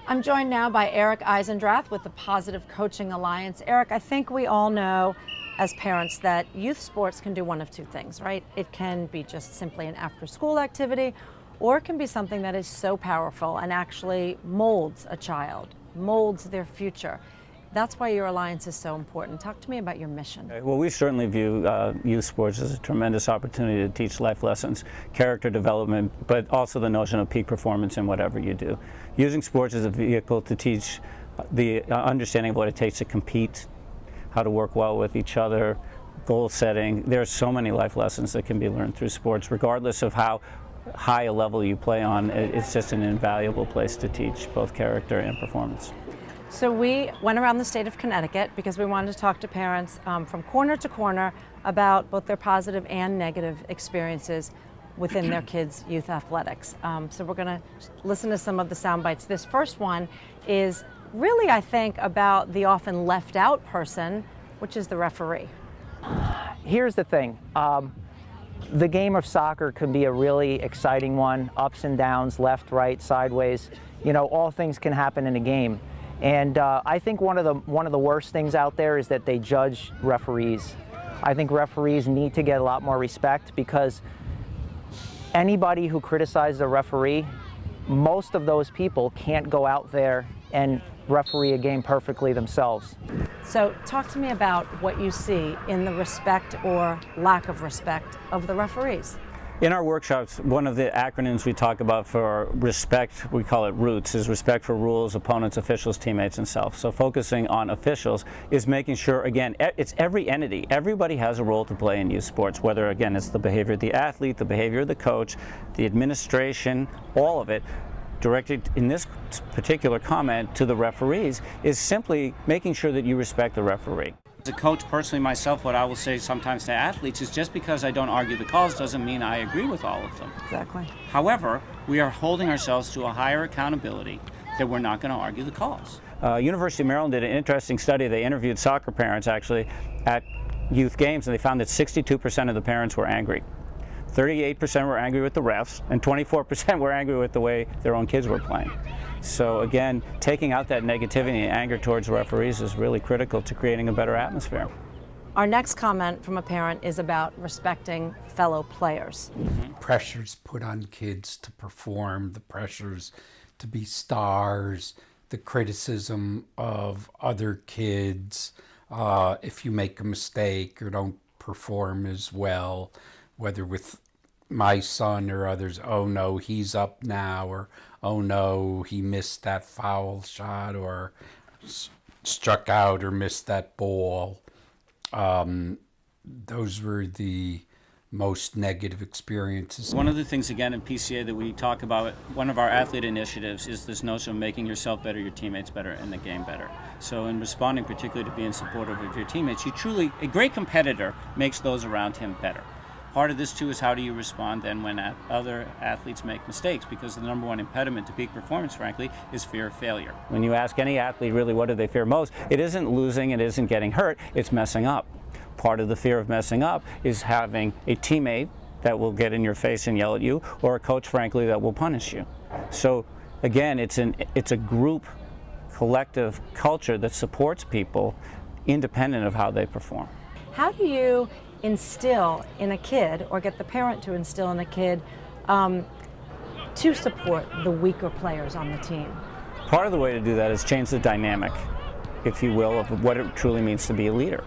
I'm joined now by Eric Eisendrath with the Positive Coaching Alliance. Eric, I think we all know as parents that youth sports can do one of two things, right? It can be just simply an after-school activity, or it can be something that is so powerful and actually molds a child, molds their future. That's why your alliance is so important. Talk to me about your mission. Well, we certainly view youth sports as a tremendous opportunity to teach life lessons, character development, but also the notion of peak performance in whatever you do. Using sports as a vehicle to teach the understanding of what it takes to compete, how to work well with each other, goal setting. There are so many life lessons that can be learned through sports, regardless of how high a level you play on. It's just an invaluable place to teach both character and performance. So we went around the state of Connecticut because we wanted to talk to parents from corner to corner about both their positive and negative experiences within their kids' youth athletics. So we're going to listen to some of the sound bites. This first one is really, I think, about the often left out person, which is the referee. Here's the thing. The game of soccer can be a really exciting one, ups and downs, left, right, sideways. You know, all things can happen in a game. And I think one of the worst things out there is that they judge referees. I think referees need to get a lot more respect, because anybody who criticizes a referee, most of those people can't go out there and referee a game perfectly themselves. So talk to me about what you see in the respect or lack of respect of the referees. In our workshops, one of the acronyms we talk about for respect, we call it ROOTS, is respect for rules, opponents, officials, teammates, and self. So focusing on officials is making sure, again, it's every entity. Everybody has a role to play in youth sports, whether, again, it's the behavior of the athlete, the behavior of the coach, the administration, all of it. Directed in this particular comment to the referees is simply making sure that you respect the referee. As a coach, personally myself, what I will say sometimes to athletes is just because I don't argue the calls doesn't mean I agree with all of them. Exactly. However, we are holding ourselves to a higher accountability that we're not going to argue the calls. University of Maryland did an interesting study. They interviewed soccer parents actually at youth games, and they found that 62% of the parents were angry. 38% were angry with the refs, and 24% were angry with the way their own kids were playing. So again, taking out that negativity and anger towards referees is really critical to creating a better atmosphere. Our next comment from a parent is about respecting fellow players. Pressures put on kids to perform, the pressures to be stars, the criticism of other kids, if you make a mistake or don't perform as well, whether with my son or others, oh no, he's up now, or oh no, he missed that foul shot, or struck out or missed that ball. Those were the most negative experiences. One of the things, again, in PCA that we talk about, one of our athlete initiatives is this notion of making yourself better, your teammates better, and the game better. So in responding particularly to being supportive of your teammates, a great competitor makes those around him better. Part of this, too, is how do you respond then when other athletes make mistakes, because the number one impediment to peak performance, frankly, is fear of failure. When you ask any athlete really what do they fear most, it isn't losing, it isn't getting hurt, it's messing up. Part of the fear of messing up is having a teammate that will get in your face and yell at you, or a coach, frankly, that will punish you. So again, it's a group, collective culture that supports people independent of how they perform. How do you instill in a kid, or get the parent to instill in a kid, to support the weaker players on the team? Part of the way to do that is change the dynamic, if you will, of what it truly means to be a leader.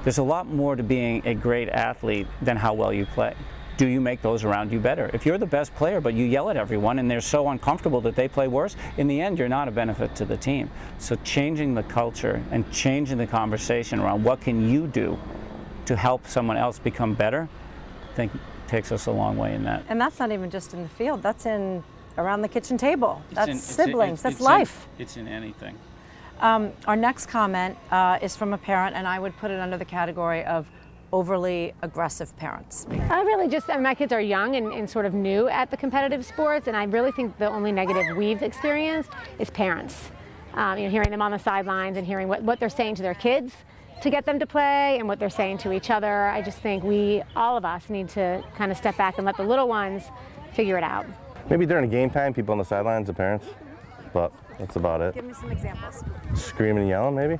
There's a lot more to being a great athlete than how well you play. Do you make those around you better? If you're the best player but you yell at everyone and they're so uncomfortable that they play worse, in the end you're not a benefit to the team. So changing the culture and changing the conversation around what can you do to help someone else become better, I think takes us a long way in that. And that's not even just in the field, that's around the kitchen table. That's siblings, that's life. It's in anything. Our next comment is from a parent, and I would put it under the category of overly aggressive parents. My kids are young and sort of new at the competitive sports, and I really think the only negative we've experienced is parents. Hearing them on the sidelines and hearing what they're saying to their kids to get them to play and what they're saying to each other. I just think all of us need to kind of step back and let the little ones figure it out. Maybe during a game time, people on the sidelines, the parents. but that's about it. Give me some examples. Screaming and yelling, maybe.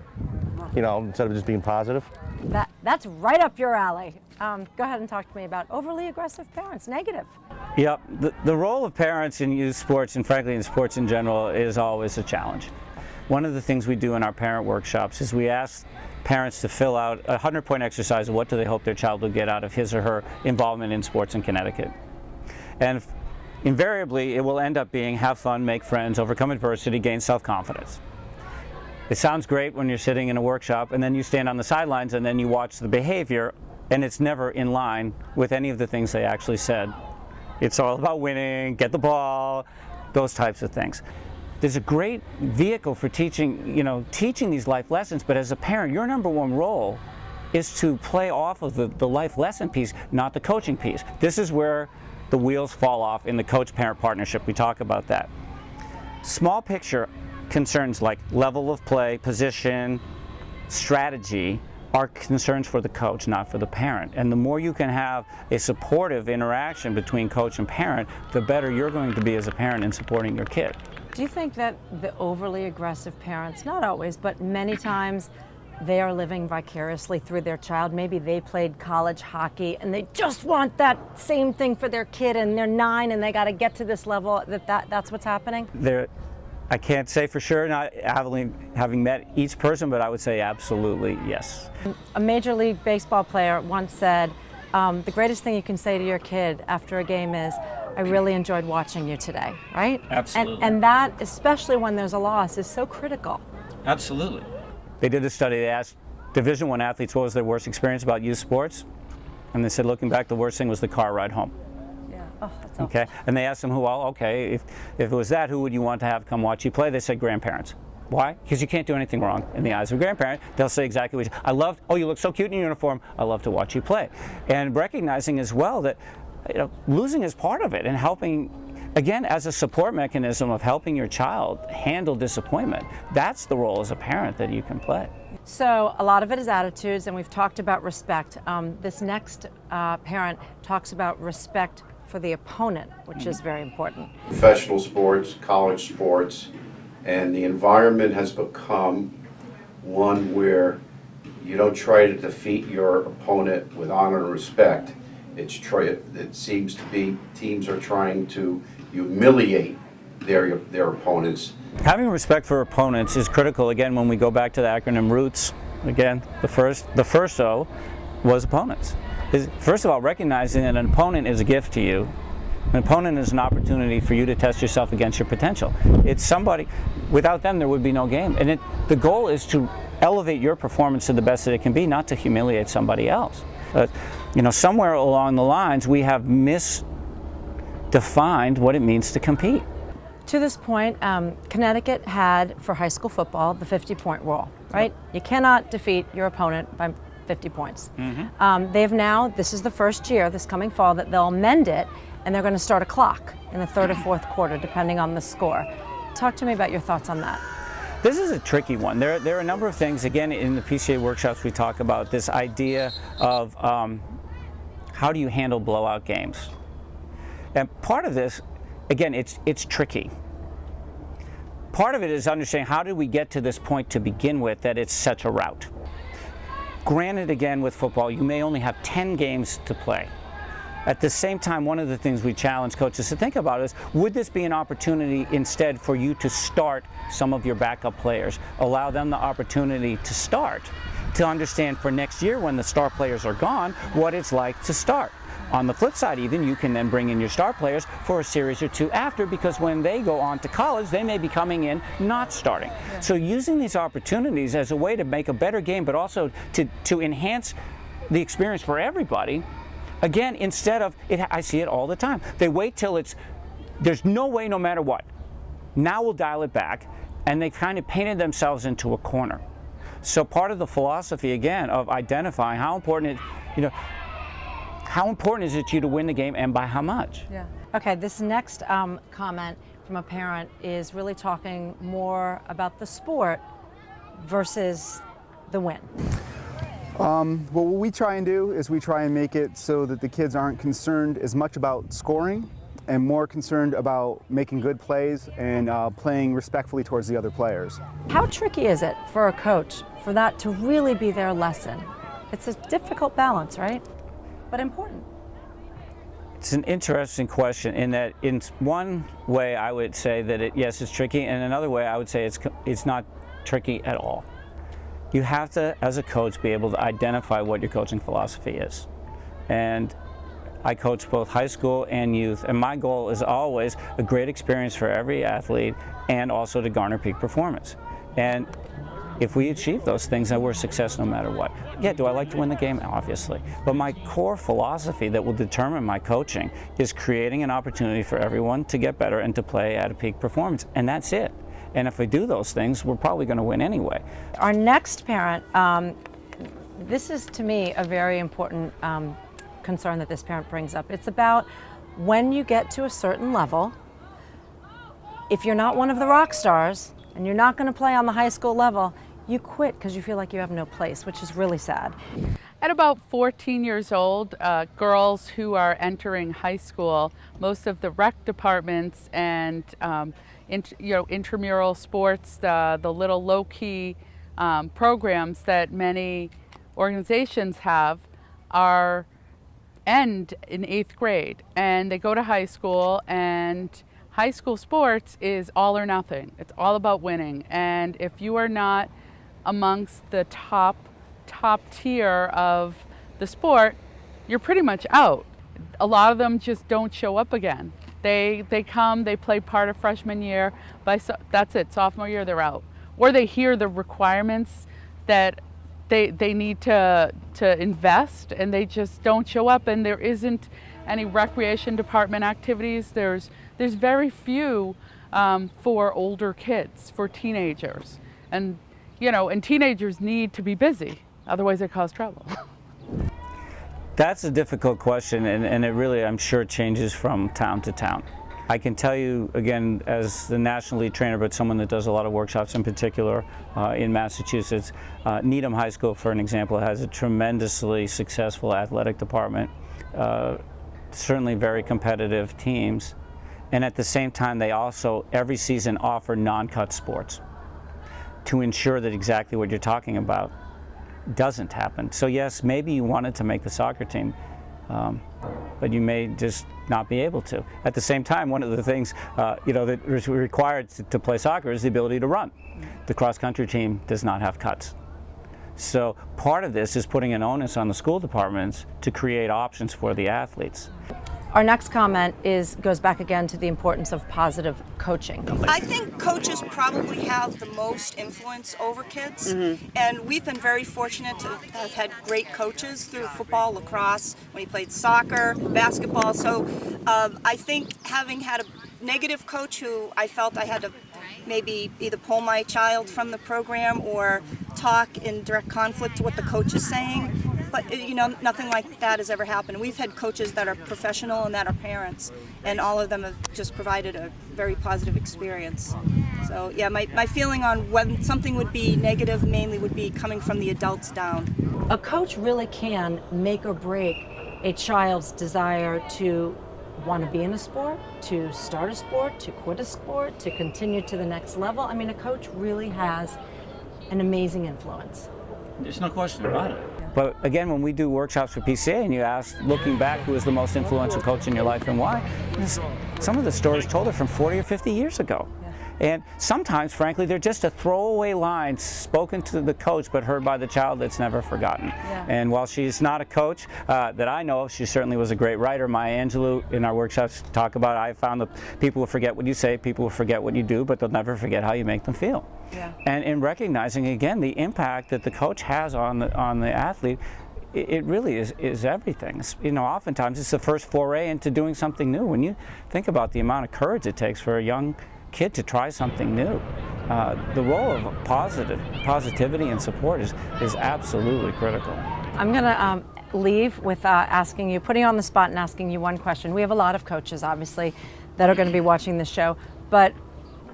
You know, instead of just being positive. That's right up your alley. Go ahead and talk to me about overly aggressive parents, negative. Yep, the role of parents in youth sports, and frankly in sports in general, is always a challenge. One of the things we do in our parent workshops is we ask parents to fill out a 100-point exercise of what do they hope their child will get out of his or her involvement in sports in Connecticut. And invariably, it will end up being have fun, make friends, overcome adversity, gain self-confidence. It sounds great when you're sitting in a workshop and then you stand on the sidelines and then you watch the behavior, and it's never in line with any of the things they actually said. It's all about winning, get the ball, those types of things. There's a great vehicle for teaching these life lessons, but as a parent, your number one role is to play off of the life lesson piece, not the coaching piece. This is where the wheels fall off in the coach-parent partnership. We talk about that. Small picture concerns like level of play, position, strategy are concerns for the coach, not for the parent. And the more you can have a supportive interaction between coach and parent, the better you're going to be as a parent in supporting your kid. Do you think that the overly aggressive parents, not always, but many times, they are living vicariously through their child? Maybe they played college hockey and they just want that same thing for their kid, and they're 9 and they got to get to this level. That's what's happening? I can't say for sure, not having met each person, but I would say absolutely yes. A Major League Baseball player once said, the greatest thing you can say to your kid after a game is, I really enjoyed watching you today, right? Absolutely. And that, especially when there's a loss, is so critical. Absolutely. They did a study, they asked Division I athletes what was their worst experience about youth sports, and they said looking back, the worst thing was the car ride home. Yeah. Oh, that's awful. Okay, and they asked them if it was that, who would you want to have come watch you play? They said grandparents. Why? Because you can't do anything wrong in the eyes of a grandparent. They'll say exactly what you look so cute in your uniform, I love to watch you play. And recognizing as well that losing is part of it, and helping, again, as a support mechanism of helping your child handle disappointment. That's the role as a parent that you can play. So a lot of it is attitudes, and we've talked about respect. This next parent talks about respect for the opponent, which is very important. Professional sports, college sports, and the environment has become one where you don't try to defeat your opponent with honor and respect. It seems to be teams are trying to humiliate their opponents. Having respect for opponents is critical, again, when we go back to the acronym ROOTS. Again, the first O was opponents. First of all, recognizing that an opponent is a gift to you. An opponent is an opportunity for you to test yourself against your potential. It's somebody, without them there would be no game. And the goal is to elevate your performance to the best that it can be, not to humiliate somebody else. Somewhere along the lines we have misdefined what it means to compete. To this point, Connecticut had, for high school football, the 50-point rule, right? You cannot defeat your opponent by 50 points. Mm-hmm. They've now, this is the first year, this coming fall, that they'll amend it, and they're going to start a clock in the third or fourth quarter, depending on the score. Talk to me about your thoughts on that. This is a tricky one. There are a number of things, again, in the PCA workshops we talk about this idea of how do you handle blowout games. And part of this, again, it's tricky. Part of it is understanding how did we get to this point to begin with that it's such a rout. Granted, again, with football, you may only have 10 games to play. At the same time, one of the things we challenge coaches to think about is, would this be an opportunity instead for you to start some of your backup players? Allow them the opportunity to start, to understand for next year when the star players are gone, what it's like to start. On the flip side, even, you can then bring in your star players for a series or two after, because when they go on to college, they may be coming in not starting. Yeah. So using these opportunities as a way to make a better game, but also to enhance the experience for everybody. Again, instead of, I see it all the time. They wait till there's no way no matter what. Now we'll dial it back, and they've kind of painted themselves into a corner. So part of the philosophy, again, of identifying how important is it to you to win the game, and by how much? Yeah. Okay, this next comment from a parent is really talking more about the sport versus the win. Well, what we try and do is we try and make it so that the kids aren't concerned as much about scoring am more concerned about making good plays and playing respectfully towards the other players. How tricky is it for a coach for that to really be their lesson? It's a difficult balance, right? But important. It's an interesting question in that in one way I would say that yes, it's tricky, and another way I would say it's not tricky at all. You have to, as a coach, be able to identify what your coaching philosophy is. And I coach both high school and youth, and my goal is always a great experience for every athlete and also to garner peak performance. And if we achieve those things, then we're a success no matter what. Yeah, do I like to win the game? Obviously. But my core philosophy that will determine my coaching is creating an opportunity for everyone to get better and to play at a peak performance, and that's it. And if we do those things, we're probably going to win anyway. Our next parent, this is to me a very important concern that this parent brings up. It's about when you get to a certain level, if you're not one of the rock stars and you're not going to play on the high school level, you quit because you feel like you have no place, which is really sad. At about 14 years old, girls who are entering high school, most of the rec departments and intramural sports, the little low-key programs that many organizations have end in 8th grade, and they go to high school, and high school sports is all or nothing. It's all about winning, and if you are not amongst the top tier of the sport, you're pretty much out. A lot of them just don't show up again. They come, they play part of freshman year, that's it, sophomore year they're out. Or they hear the requirements that they need to invest, and they just don't show up, and there isn't any recreation department activities. There's very few for older kids, for teenagers. And and teenagers need to be busy, otherwise they cause trouble. That's a difficult question, and it really, I'm sure, changes from town to town. I can tell you, again, as the national lead trainer, but someone that does a lot of workshops in particular in Massachusetts, Needham High School, for an example, has a tremendously successful athletic department, certainly very competitive teams, and at the same time, they also, every season, offer non-cut sports to ensure that exactly what you're talking about doesn't happen. So yes, maybe you wanted to make the soccer team, but you may just not be able to. At the same time, one of the things that is required to play soccer is the ability to run. The cross-country team does not have cuts. So part of this is putting an onus on the school departments to create options for the athletes. Our next comment goes back again to the importance of positive coaching. I think coaches probably have the most influence over kids, and we've been very fortunate to have had great coaches through football, lacrosse, when he played soccer, basketball. So I think having had a negative coach who I felt I had to maybe either pull my child from the program or talk in direct conflict to what the coach is saying. But nothing like that has ever happened. We've had coaches that are professional and that are parents, and all of them have just provided a very positive experience. So yeah, my feeling on when something would be negative mainly would be coming from the adults down. A coach really can make or break a child's desire to want to be in a sport, to start a sport, to quit a sport, to continue to the next level. I mean, a coach really has an amazing influence. There's no question about it. But again, when we do workshops for PCA and you ask, looking back, who was the most influential coach in your life and why, some of the stories told are from 40 or 50 years ago. And sometimes, frankly, they're just a throwaway line spoken to the coach but heard by the child that's never forgotten. Yeah. And while she's not a coach that I know of, she certainly was a great writer. Maya Angelou in our workshops talk about, I found that people will forget what you say, people will forget what you do, but they'll never forget how you make them feel. Yeah. And in recognizing, again, the impact that the coach has on the athlete, it really is everything. Oftentimes it's the first foray into doing something new. When you think about the amount of courage it takes for a young kid to try something new, the role of positivity and support is absolutely critical. I'm going to leave with putting you on the spot and asking you one question. We have a lot of coaches, obviously, that are going to be watching this show, but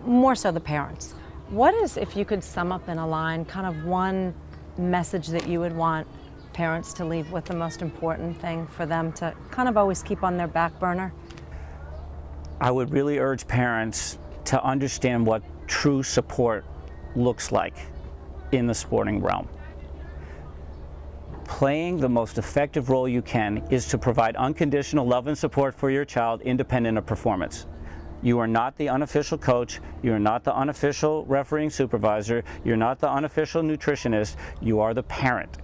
more so the parents. What is, if you could sum up in a line, kind of one message that you would want parents to leave with, the most important thing for them to kind of always keep on their back burner? I would really urge parents to understand what true support looks like in the sporting realm. Playing the most effective role you can is to provide unconditional love and support for your child independent of performance. You are not the unofficial coach, you are not the unofficial refereeing supervisor, you're not the unofficial nutritionist, you are the parent.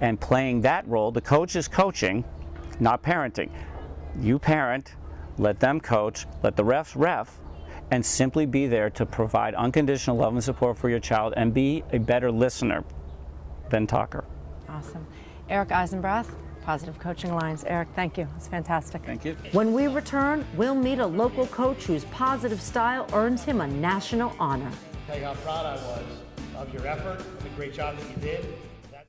And playing that role, the coach is coaching, not parenting. You parent, let them coach, let the refs ref, and simply be there to provide unconditional love and support for your child and be a better listener than talker. Awesome. Eric Eisendrath, Positive Coaching Alliance. Eric, thank you. It's fantastic. Thank you. When we return, we'll meet a local coach whose positive style earns him a national honor. Tell you how proud I was of your effort, the great job that you did.